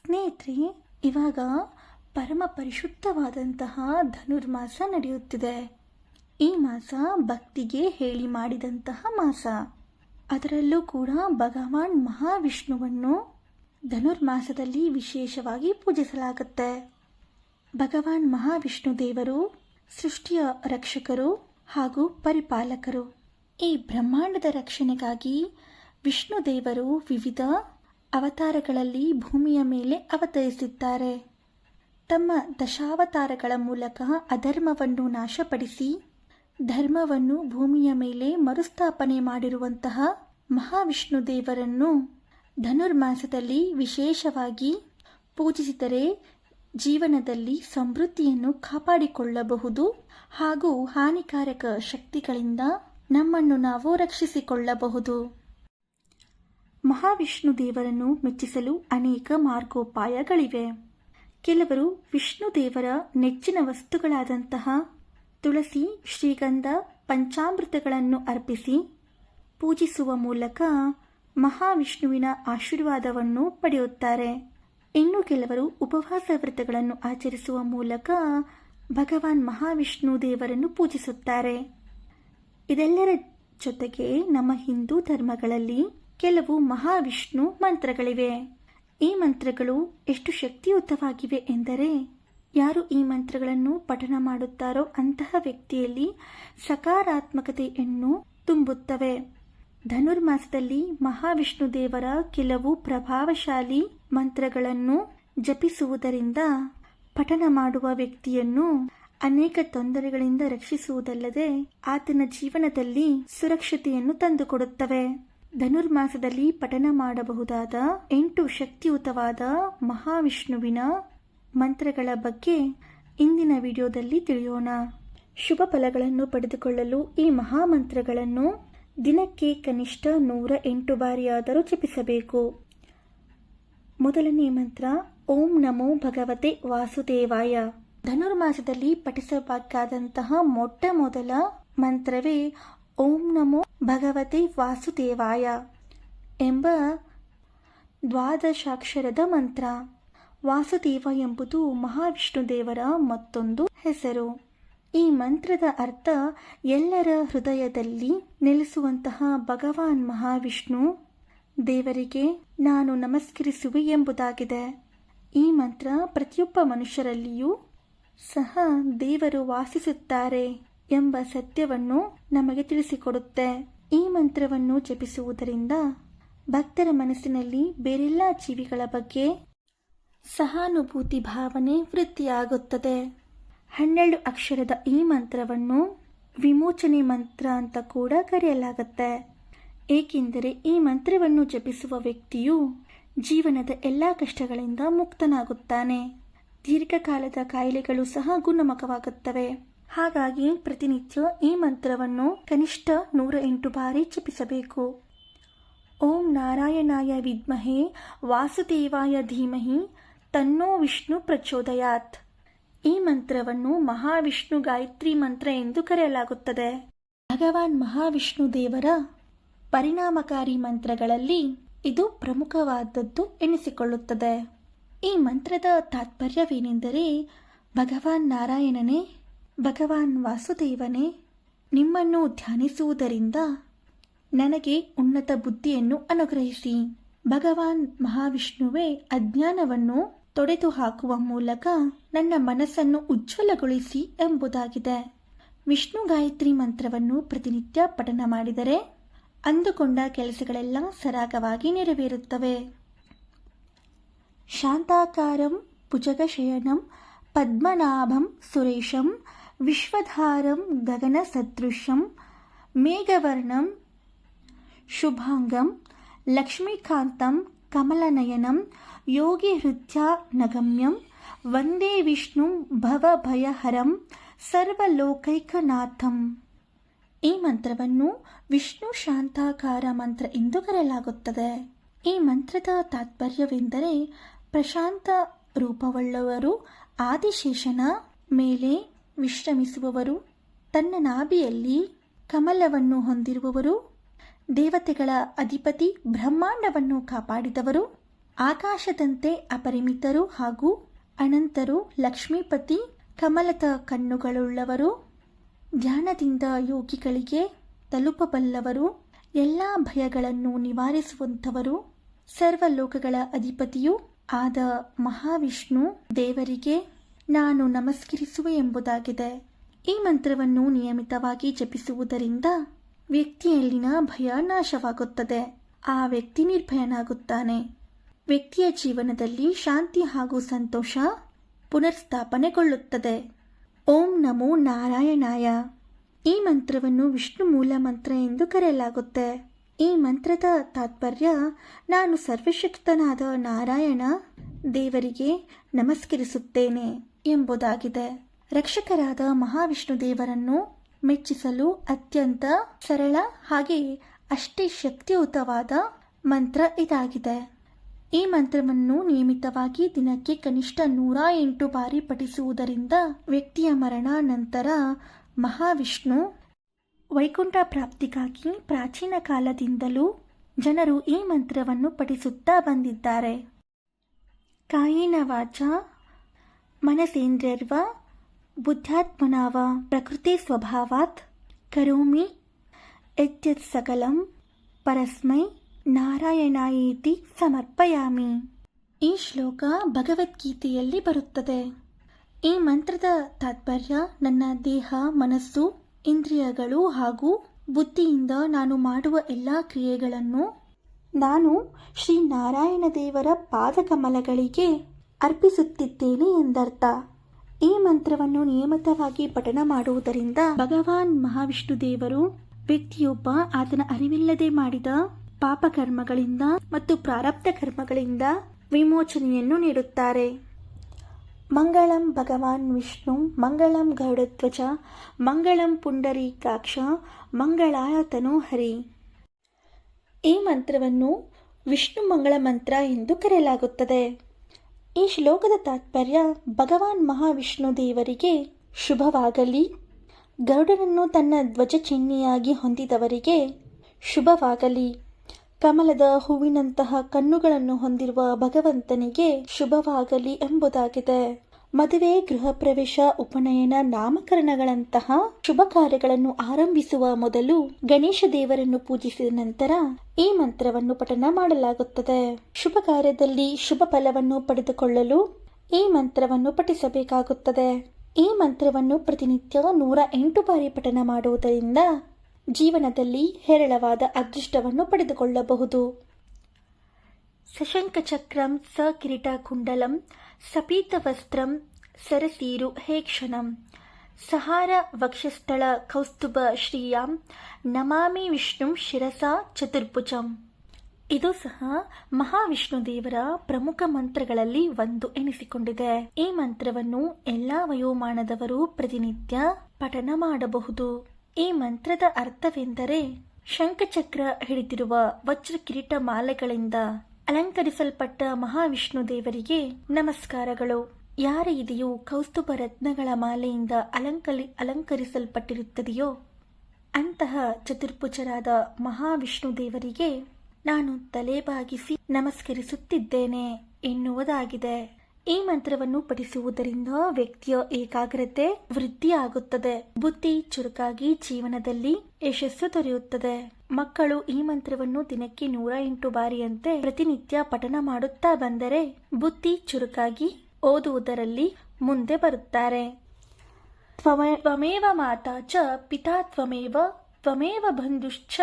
ಸ್ನೇಹಿತರೆ, ಇವಾಗ ಪರಮ ಪರಿಶುದ್ಧವಾದಂತಹ ಧನುರ್ಮಾಸ ನಡೆಯುತ್ತಿದೆ. ಈ ಮಾಸ ಭಕ್ತಿಗೆ ಹೇಳಿ ಮಾಡಿದಂತಹ ಮಾಸ. ಅದರಲ್ಲೂ ಕೂಡ ಭಗವಾನ್ ಮಹಾವಿಷ್ಣುವನ್ನು ಧನುರ್ಮಾಸದಲ್ಲಿ ವಿಶೇಷವಾಗಿ ಪೂಜಿಸಲಾಗುತ್ತೆ. ಭಗವಾನ್ ಮಹಾವಿಷ್ಣು ದೇವರು ಸೃಷ್ಟಿಯ ರಕ್ಷಕರು ಹಾಗೂ ಪರಿಪಾಲಕರು. ಈ ಬ್ರಹ್ಮಾಂಡದ ರಕ್ಷಣೆಗಾಗಿ ವಿಷ್ಣು ದೇವರು ವಿವಿಧ ಅವತಾರಗಳಲ್ಲಿ ಭೂಮಿಯ ಮೇಲೆ ಅವತರಿಸಿದ್ದಾರೆ. ತಮ್ಮ ದಶಾವತಾರಗಳ ಮೂಲಕ ಅಧರ್ಮವನ್ನು ನಾಶಪಡಿಸಿ ಧರ್ಮವನ್ನು ಭೂಮಿಯ ಮೇಲೆ ಮರುಸ್ಥಾಪನೆ ಮಾಡಿರುವಂತಹ ಮಹಾವಿಷ್ಣು ದೇವರನ್ನು ಧನುರ್ಮಾಸದಲ್ಲಿ ವಿಶೇಷವಾಗಿ ಪೂಜಿಸಿದರೆ ಜೀವನದಲ್ಲಿ ಸಮೃದ್ಧಿಯನ್ನು ಕಾಪಾಡಿಕೊಳ್ಳಬಹುದು ಹಾಗೂ ಹಾನಿಕಾರಕ ಶಕ್ತಿಗಳಿಂದ ನಮ್ಮನ್ನು ನಾವು ರಕ್ಷಿಸಿಕೊಳ್ಳಬಹುದು. ಮಹಾವಿಷ್ಣು ದೇವರನ್ನು ಮೆಚ್ಚಿಸಲು ಅನೇಕ ಮಾರ್ಗೋಪಾಯಗಳಿವೆ. ಕೆಲವರು ವಿಷ್ಣು ದೇವರ ನೆಚ್ಚಿನ ವಸ್ತುಗಳಾದಂತಹ ತುಳಸಿ, ಶ್ರೀಗಂಧ, ಪಂಚಾಮೃತಗಳನ್ನು ಅರ್ಪಿಸಿ ಪೂಜಿಸುವ ಮೂಲಕ ಮಹಾವಿಷ್ಣುವಿನ ಆಶೀರ್ವಾದವನ್ನು ಪಡೆಯುತ್ತಾರೆ. ಇನ್ನು ಕೆಲವರು ಉಪವಾಸ ವ್ರತಗಳನ್ನು ಆಚರಿಸುವ ಮೂಲಕ ಭಗವಾನ್ ಮಹಾವಿಷ್ಣು ದೇವರನ್ನು ಪೂಜಿಸುತ್ತಾರೆ. ಇದೆಲ್ಲರ ಜೊತೆಗೆ ನಮ್ಮ ಹಿಂದೂ ಧರ್ಮಗಳಲ್ಲಿ ಕೆಲವು ಮಹಾವಿಷ್ಣು ಮಂತ್ರಗಳಿವೆ. ಈ ಮಂತ್ರಗಳು ಎಷ್ಟು ಶಕ್ತಿಯುತವಾಗಿವೆ ಎಂದರೆ ಯಾರು ಈ ಮಂತ್ರಗಳನ್ನು ಪಠನ ಮಾಡುತ್ತಾರೋ ಅಂತಹ ವ್ಯಕ್ತಿಯಲ್ಲಿ ಸಕಾರಾತ್ಮಕತೆಯನ್ನು ತುಂಬುತ್ತವೆ. ಧನುರ್ಮಾಸದಲ್ಲಿ ಮಹಾವಿಷ್ಣು ದೇವರ ಕೆಲವು ಪ್ರಭಾವಶಾಲಿ ಮಂತ್ರಗಳನ್ನು ಜಪಿಸುವುದರಿಂದ ಪಠನ ಮಾಡುವ ವ್ಯಕ್ತಿಯನ್ನು ಅನೇಕ ತೊಂದರೆಗಳಿಂದ ರಕ್ಷಿಸುವುದಲ್ಲದೆ ಆತನ ಜೀವನದಲ್ಲಿ ಸುರಕ್ಷತೆಯನ್ನು ತಂದುಕೊಡುತ್ತವೆ. ಧನುರ್ಮಾಸದಲ್ಲಿ ಪಠನ ಮಾಡಬಹುದಾದ 8 ಶಕ್ತಿಯುತವಾದ ಮಹಾವಿಷ್ಣುವಿನ ಮಂತ್ರಗಳ ಬಗ್ಗೆ ಇಂದಿನ ವಿಡಿಯೋದಲ್ಲಿ ತಿಳಿಯೋಣ. ಶುಭ ಫಲಗಳನ್ನು ಪಡೆದುಕೊಳ್ಳಲು ಈ ಮಹಾಮಂತ್ರಗಳನ್ನು ದಿನಕ್ಕೆ ಕನಿಷ್ಠ 108 ಬಾರಿಯಾದರೂ ಜಪಿಸಬೇಕು. ಮೊದಲನೇ ಮಂತ್ರ ಓಂ ನಮೋ ಭಗವತೆ ವಾಸುದೇವಾಯ. ಧನುರ್ಮಾಸದಲ್ಲಿ ಪಠಿಸಬೇಕಾದಂತಹ ಮೊಟ್ಟ ಮೊದಲ ಮಂತ್ರವೇ ಓಂ ನಮೋ ಭಗವತೆ ವಾಸುದೇವಾಯ ಎಂಬ ದ್ವಾದಶಾಕ್ಷರದ ಮಂತ್ರ. ವಾಸುದೇವ ಎಂಬುದು ಮಹಾವಿಷ್ಣು ದೇವರ ಮತ್ತೊಂದು ಹೆಸರು. ಈ ಮಂತ್ರದ ಅರ್ಥ ಎಲ್ಲರ ಹೃದಯದಲ್ಲಿ ನೆಲೆಸುವಂತಹ ಭಗವಾನ್ ಮಹಾವಿಷ್ಣು ದೇವರಿಗೆ ನಾನು ನಮಸ್ಕರಿಸುವೆ ಎಂಬುದಾಗಿದೆ. ಈ ಮಂತ್ರ ಪ್ರತಿಯೊಬ್ಬ ಮನುಷ್ಯರಲ್ಲಿಯೂ ಸಹ ದೇವರು ವಾಸಿಸುತ್ತಾರೆ ಎಂಬ ಸತ್ಯವನ್ನು ನಮಗೆ ತಿಳಿಸಿಕೊಡುತ್ತೆ. ಈ ಮಂತ್ರವನ್ನು ಜಪಿಸುವುದರಿಂದ ಭಕ್ತರ ಮನಸ್ಸಿನಲ್ಲಿ ಬೇರೆಲ್ಲ ಜೀವಿಗಳ ಬಗ್ಗೆ ಸಹಾನುಭೂತಿ ಭಾವನೆ ವೃದ್ಧಿಯಾಗುತ್ತದೆ. 12 ಅಕ್ಷರದ ಈ ಮಂತ್ರವನ್ನು ವಿಮೋಚನೆ ಮಂತ್ರ ಅಂತ ಕೂಡ ಕರೆಯಲಾಗುತ್ತೆ. ಏಕೆಂದರೆ ಈ ಮಂತ್ರವನ್ನು ಜಪಿಸುವ ವ್ಯಕ್ತಿಯು ಜೀವನದ ಎಲ್ಲ ಕಷ್ಟಗಳಿಂದ ಮುಕ್ತನಾಗುತ್ತಾನೆ. ದೀರ್ಘಕಾಲದ ಕಾಯಿಲೆಗಳು ಸಹ ಗುಣಮುಖವಾಗುತ್ತವೆ. ಹಾಗಾಗಿ ಪ್ರತಿನಿತ್ಯ ಈ ಮಂತ್ರವನ್ನು ಕನಿಷ್ಠ 108 ಬಾರಿ ಜಪಿಸಬೇಕು. ಓಂ ನಾರಾಯಣಾಯ ವಿದ್ಮಹೆ ವಾಸುದೇವಾಯ ಧೀಮಹಿ ತನ್ನೋ ವಿಷ್ಣು ಪ್ರಚೋದಯಾತ್. ಈ ಮಂತ್ರವನ್ನು ಮಹಾವಿಷ್ಣು ಗಾಯತ್ರಿ ಮಂತ್ರ ಎಂದು ಕರೆಯಲಾಗುತ್ತದೆ. ಭಗವಾನ್ ಮಹಾವಿಷ್ಣು ದೇವರ ಪರಿಣಾಮಕಾರಿ ಮಂತ್ರಗಳಲ್ಲಿ ಇದು ಪ್ರಮುಖವಾದದ್ದು ಎನಿಸಿಕೊಳ್ಳುತ್ತದೆ. ಈ ಮಂತ್ರದ ತಾತ್ಪರ್ಯವೇನೆಂದರೆ ಭಗವಾನ್ ನಾರಾಯಣನೇ, ಭಗವಾನ್ ವಾಸುದೇವನೇ, ನಿಮ್ಮನ್ನು ಧ್ಯಾನಿಸುವುದರಿಂದ ನನಗೆ ಉನ್ನತ ಬುದ್ಧಿಯನ್ನು ಅನುಗ್ರಹಿಸಿ. ಭಗವಾನ್ ಮಹಾವಿಷ್ಣುವೇ ಅಜ್ಞಾನವನ್ನು ತೊಡೆದು ಹಾಕುವ ಮೂಲಕ ನನ್ನ ಮನಸ್ಸನ್ನು ಉಜ್ವಲಗೊಳಿಸಿ ಎಂಬುದಾಗಿದೆ. ವಿಷ್ಣು ಗಾಯತ್ರಿ ಮಂತ್ರವನ್ನು ಪ್ರತಿನಿತ್ಯ ಪಠನ ಮಾಡಿದರೆ ಅಂದುಕೊಂಡ ಕೆಲಸಗಳೆಲ್ಲ ಸರಾಗವಾಗಿ ನೆರವೇರುತ್ತವೆ. ಶಾಂತಾಕಾರಂ ಭುಜಗಶಯನಂ ಪದ್ಮನಾಭಂ ಸುರೇಶಂ ವಿಶ್ವಧಾರಂ ಗಗನ ಸದೃಶಂ ಮೇಘವರ್ಣಂ ಶುಭಾಂಗಂ ಲಕ್ಷ್ಮೀಕಾಂತಂ ಕಮಲನಯನಂ ಯೋಗಿ ಹೃದಯ ನಗಮ್ಯಂ ವಂದೇ ವಿಷ್ಣು ಭವಭಯಹರಂ ಸರ್ವಲೋಕೈಕನಾಥಂ. ಈ ಮಂತ್ರವನ್ನು ವಿಷ್ಣು ಶಾಂತಾಕಾರ ಮಂತ್ರ ಎಂದು ಕರೆಯಲಾಗುತ್ತದೆ. ಈ ಮಂತ್ರದ ತಾತ್ಪರ್ಯವೆಂದರೆ ಪ್ರಶಾಂತ ರೂಪವುಳ್ಳವರು, ಆದಿಶೇಷನ ಮೇಲೆ ವಿಶ್ರಮಿಸುವವರು, ತನ್ನ ನಾಭಿಯಲ್ಲಿ ಕಮಲವನ್ನು ಹೊಂದಿರುವವರು, ದೇವತೆಗಳ ಅಧಿಪತಿ, ಬ್ರಹ್ಮಾಂಡವನ್ನು ಕಾಪಾಡಿದವರು, ಆಕಾಶದಂತೆ ಅಪರಿಮಿತರು ಹಾಗೂ ಅನಂತರು, ಲಕ್ಷ್ಮೀಪತಿ, ಕಮಲದ ಕಣ್ಣುಗಳುಳ್ಳವರು, ಧ್ಯಾನದಿಂದ ಯೋಗಿಗಳಿಗೆ ತಲುಪಬಲ್ಲವರು, ಎಲ್ಲ ಭಯಗಳನ್ನು ನಿವಾರಿಸುವಂಥವರು, ಸರ್ವಲೋಕಗಳ ಅಧಿಪತಿಯೂ ಆದ ಮಹಾವಿಷ್ಣು ದೇವರಿಗೆ ನಾನು ನಮಸ್ಕರಿಸುವೆ ಎಂಬುದಾಗಿದೆ. ಈ ಮಂತ್ರವನ್ನು ನಿಯಮಿತವಾಗಿ ಜಪಿಸುವುದರಿಂದ ವ್ಯಕ್ತಿಯಲ್ಲಿನ ಭಯ ನಾಶವಾಗುತ್ತದೆ. ಆ ವ್ಯಕ್ತಿ ನಿರ್ಭಯನಾಗುತ್ತಾನೆ. ವ್ಯಕ್ತಿಯ ಜೀವನದಲ್ಲಿ ಶಾಂತಿ ಹಾಗೂ ಸಂತೋಷ ಪುನರ್ಸ್ಥಾಪನೆಗೊಳ್ಳುತ್ತದೆ. ಓಂ ನಮೋ ನಾರಾಯಣಾಯ. ಈ ಮಂತ್ರವನ್ನು ವಿಷ್ಣು ಮೂಲ ಮಂತ್ರ ಎಂದು ಕರೆಯಲಾಗುತ್ತೆ. ಈ ಮಂತ್ರದ ತಾತ್ಪರ್ಯ ನಾನು ಸರ್ವಶಕ್ತನಾದ ನಾರಾಯಣ ದೇವರಿಗೆ ನಮಸ್ಕರಿಸುತ್ತೇನೆ ಎಂಬುದಾಗಿದೆ. ರಕ್ಷಕರಾದ ಮಹಾವಿಷ್ಣು ದೇವರನ್ನು ಮೆಚ್ಚಿಸಲು ಅತ್ಯಂತ ಸರಳ ಹಾಗೆ ಅಷ್ಟೇ ಶಕ್ತಿಯುತವಾದ ಮಂತ್ರ ಇದಾಗಿದೆ. ಈ ಮಂತ್ರವನ್ನು ನಿಯಮಿತವಾಗಿ ದಿನಕ್ಕೆ ಕನಿಷ್ಠ 108 ಬಾರಿ ಪಠಿಸುವುದರಿಂದ ವ್ಯಕ್ತಿಯ ಮರಣ ನಂತರ ಮಹಾವಿಷ್ಣು ವೈಕುಂಠ ಪ್ರಾಪ್ತಿಗಾಗಿ ಪ್ರಾಚೀನ ಕಾಲದಿಂದಲೂ ಜನರು ಈ ಮಂತ್ರವನ್ನು ಪಠಿಸುತ್ತಾ ಬಂದಿದ್ದಾರೆ. ಕಾಯೇನ ವಾಚ ಮನಸೇಂದ್ರಿಯರ್ವ ಬುದ್ಧ್ಯಾತ್ಮನಾವ ಪ್ರಕೃತಿ ಸ್ವಭಾವಾತ್ ಕರೋಮಿ ಯದ್ಯತ್ ಸಕಲಂ ಪರಸ್ಮೈ ನಾರಾಯಣಾಯೇತಿ ಸಮರ್ಪಯಾಮಿ. ಈ ಶ್ಲೋಕ ಭಗವದ್ಗೀತೆಯಲ್ಲಿ ಬರುತ್ತದೆ. ಈ ಮಂತ್ರದ ತಾತ್ಪರ್ಯ ನನ್ನ ದೇಹ, ಮನಸ್ಸು, ಇಂದ್ರಿಯಗಳು ಹಾಗೂ ಬುದ್ಧಿಯಿಂದ ನಾನು ಮಾಡುವ ಎಲ್ಲ ಕ್ರಿಯೆಗಳನ್ನು ನಾನು ಶ್ರೀ ನಾರಾಯಣ ದೇವರ ಪಾದಕಮಲಗಳಿಗೆ ಅರ್ಪಿಸುತ್ತಿದ್ದೇನೆ ಎಂದರ್ಥ. ಈ ಮಂತ್ರವನ್ನು ನಿಯಮಿತವಾಗಿ ಪಠನ ಮಾಡುವುದರಿಂದ ಭಗವಾನ್ ಮಹಾವಿಷ್ಣು ದೇವರು ವ್ಯಕ್ತಿಯೊಬ್ಬ ಆತನ ಅರಿವಿಲ್ಲದೆ ಮಾಡಿದ ಪಾಪಕರ್ಮಗಳಿಂದ ಮತ್ತು ಪ್ರಾರಬ್ಧ ಕರ್ಮಗಳಿಂದ ವಿಮೋಚನೆಯನ್ನು ನೀಡುತ್ತಾರೆ. ಮಂಗಳಂ ಭಗವಾನ್ ವಿಷ್ಣು ಮಂಗಳಂ ಗರುಡಧ್ವಜ ಮಂಗಳಂ ಪುಂಡರೀಕಾಕ್ಷ ಮಂಗಳಾಯ ತನೋಹರಿ. ಈ ಮಂತ್ರವನ್ನು ವಿಷ್ಣು ಮಂಗಳ ಮಂತ್ರ ಎಂದು ಕರೆಯಲಾಗುತ್ತದೆ. ಈ ಶ್ಲೋಕದ ತಾತ್ಪರ್ಯ ಭಗವಾನ್ ಮಹಾವಿಷ್ಣು ದೇವರಿಗೆ ಶುಭವಾಗಲಿ, ಗರುಡನನ್ನು ತನ್ನ ಧ್ವಜ ಚಿಹ್ನೆಯಾಗಿ ಹೊಂದಿದವರಿಗೆ ಶುಭವಾಗಲಿ, ಕಮಲದ ಹೂವಿನಂತಹ ಕಣ್ಣುಗಳನ್ನು ಹೊಂದಿರುವ ಭಗವಂತನಿಗೆ ಶುಭವಾಗಲಿ ಎಂಬುದಾಗಿದೆ. ಮದುವೆ, ಗೃಹ ಪ್ರವೇಶ, ಉಪನಯನ, ನಾಮಕರಣಗಳಂತಹ ಶುಭ ಕಾರ್ಯಗಳನ್ನು ಆರಂಭಿಸುವ ಮೊದಲು ಗಣೇಶ ದೇವರನ್ನು ಪೂಜಿಸಿದ ನಂತರ ಈ ಮಂತ್ರವನ್ನು ಪಠನ ಮಾಡಲಾಗುತ್ತದೆ. ಶುಭ ಕಾರ್ಯದಲ್ಲಿ ಶುಭ ಫಲವನ್ನು ಪಡೆದುಕೊಳ್ಳಲು ಈ ಮಂತ್ರವನ್ನು ಪಠಿಸಬೇಕಾಗುತ್ತದೆ. ಈ ಮಂತ್ರವನ್ನು ಪ್ರತಿನಿತ್ಯ 108 ಬಾರಿ ಪಠನ ಮಾಡುವುದರಿಂದ ಜೀವನದಲ್ಲಿ ಹೇರಳವಾದ ಅದೃಷ್ಟವನ್ನು ಪಡೆದುಕೊಳ್ಳಬಹುದು. ಸಶಂಕ ಚಕ್ರಂ ಸ ಕಿರೀಟ ಕುಂಡಲಂ ಸಪೀತ ವಸ್ತ್ರಂ ಸರಸೀರು ಹೇಕ್ಷಣಂ ಸಹಾರ ವಕ್ಷಸ್ಥಳ ಕೌಸ್ತುಭ ಶ್ರೀಯಾಂ ನಮಾಮಿ ವಿಷ್ಣು ಶಿರಸಾ ಚತುರ್ಭುಜಂ. ಇದು ಸಹ ಮಹಾವಿಷ್ಣು ದೇವರ ಪ್ರಮುಖ ಮಂತ್ರಗಳಲ್ಲಿ ಒಂದು ಎನಿಸಿಕೊಂಡಿದೆ. ಈ ಮಂತ್ರವನ್ನು ಎಲ್ಲಾ ವಯೋಮಾನದವರು ಪ್ರತಿನಿತ್ಯ ಪಠನ ಮಾಡಬಹುದು. ಈ ಮಂತ್ರದ ಅರ್ಥವೆಂದರೆ ಶಂಖಚಕ್ರ ಹಿಡಿದಿರುವ ವಜ್ರ ಕಿರೀಟ ಮಾಲೆಗಳಿಂದ ಅಲಂಕರಿಸಲ್ಪಟ್ಟ ಮಹಾವಿಷ್ಣು ದೇವರಿಗೆ ನಮಸ್ಕಾರಗಳು. ಯಾರ ಇದೆಯೋ ಕೌಸ್ತುಭ ರತ್ನಗಳ ಮಾಲೆಯಿಂದ ಅಲಂಕರಿಸಲ್ಪಟ್ಟಿರುತ್ತದೆಯೋ ಅಂತಹ ಚತುರ್ಭುಜರಾದ ಮಹಾವಿಷ್ಣು ದೇವರಿಗೆ ನಾನು ತಲೆಬಾಗಿಸಿ ನಮಸ್ಕರಿಸುತ್ತಿದ್ದೇನೆ ಎನ್ನುವುದಾಗಿದೆ. ಈ ಮಂತ್ರವನ್ನು ಪಠಿಸುವುದರಿಂದ ವ್ಯಕ್ತಿಯ ಏಕಾಗ್ರತೆ ವೃದ್ಧಿಯಾಗುತ್ತದೆ, ಬುದ್ಧಿ ಚುರುಕಾಗಿ ಜೀವನದಲ್ಲಿ ಯಶಸ್ಸು ದೊರೆಯುತ್ತದೆ. ಮಕ್ಕಳು ಈ ಮಂತ್ರವನ್ನು ದಿನಕ್ಕೆ 108 ಬಾರಿಯಂತೆ ಪ್ರತಿನಿತ್ಯ ಪಠನ ಮಾಡುತ್ತಾ ಬಂದರೆ ಬುದ್ಧಿ ಚುರುಕಾಗಿ ಓದುವುದರಲ್ಲಿ ಮುಂದೆ ಬರುತ್ತಾರೆ. ತ್ವಮೇವ ಮಾತಾ ಚ ಪಿತಾ ತ್ವಮೇವ ತ್ವಮೇವ ಬಂಧುಶ್ಚ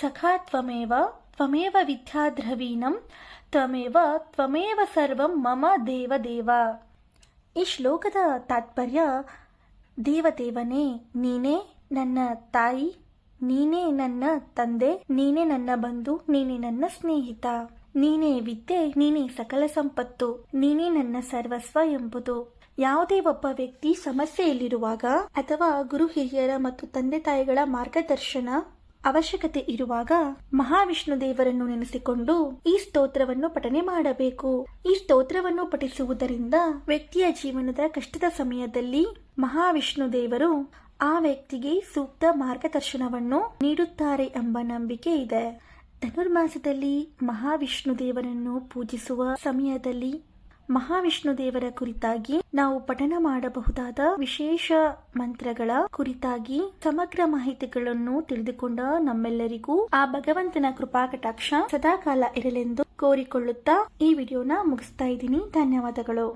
ಸಖಾ ತ್ವಮೇವ ತ್ವಮೇವ ವಿದ್ಯಾದ್ರವೀಣಂ ತ್ವಮೇವ ಸರ್ವಂ ಮಮ ದೇವದೇವ. ಈ ಶ್ಲೋಕದ ತಾತ್ಪರ್ಯ ದೇವದೇವನೇ, ನೀನೇ ನನ್ನ ತಾಯಿ, ನೀನೇ ನನ್ನ ತಂದೆ, ನೀನೇ ನನ್ನ ಬಂಧು, ನೀನೇ ನನ್ನ ಸ್ನೇಹಿತ, ನೀನೇ ವಿದ್ಯೆ, ನೀನೇ ಸಕಲ ಸಂಪತ್ತು, ನೀನೇ ನನ್ನ ಸರ್ವಸ್ವ ಎಂಬುದು. ಯಾವುದೇ ಒಬ್ಬ ವ್ಯಕ್ತಿ ಸಮಸ್ಯೆಯಲ್ಲಿರುವಾಗ ಅಥವಾ ಗುರು ಹಿರಿಯರ ಮತ್ತು ತಂದೆ ತಾಯಿಗಳ ಮಾರ್ಗದರ್ಶನ ಅವಶ್ಯಕತೆ ಇರುವಾಗ ಮಹಾವಿಷ್ಣು ದೇವರನ್ನು ನೆನೆಸಿಕೊಂಡು ಈ ಸ್ತೋತ್ರವನ್ನು ಪಠನೆ ಮಾಡಬೇಕು. ಈ ಸ್ತೋತ್ರವನ್ನು ಪಠಿಸುವುದರಿಂದ ವ್ಯಕ್ತಿಯ ಜೀವನದ ಕಷ್ಟದ ಸಮಯದಲ್ಲಿ ಮಹಾವಿಷ್ಣು ದೇವರು ಆ ವ್ಯಕ್ತಿಗೆ ಸೂಕ್ತ ಮಾರ್ಗದರ್ಶನವನ್ನು ನೀಡುತ್ತಾರೆ ಎಂಬ ನಂಬಿಕೆ ಇದೆ. ಧನುರ್ಮಾಸದಲ್ಲಿ ಮಹಾವಿಷ್ಣು ದೇವರನ್ನು ಪೂಜಿಸುವ ಸಮಯದಲ್ಲಿ ಮಹಾವಿಷ್ಣು ದೇವರ ಕುರಿತಾಗಿ ನಾವು ಪಠನ ಮಾಡಬಹುದಾದ ವಿಶೇಷ ಮಂತ್ರಗಳ ಕುರಿತಾಗಿ ಸಮಗ್ರ ಮಾಹಿತಿಗಳನ್ನು ತಿಳಿದುಕೊಂಡ ನಮ್ಮೆಲ್ಲರಿಗೂ ಆ ಭಗವಂತನ ಕೃಪಾ ಕಟಾಕ್ಷ ಸದಾಕಾಲ ಇರಲೆಂದು ಕೋರಿಕೊಳ್ಳುತ್ತಾ ಈ ವಿಡಿಯೋನ ಮುಗಿಸ್ತಾ ಇದ್ದೀನಿ. ಧನ್ಯವಾದಗಳು.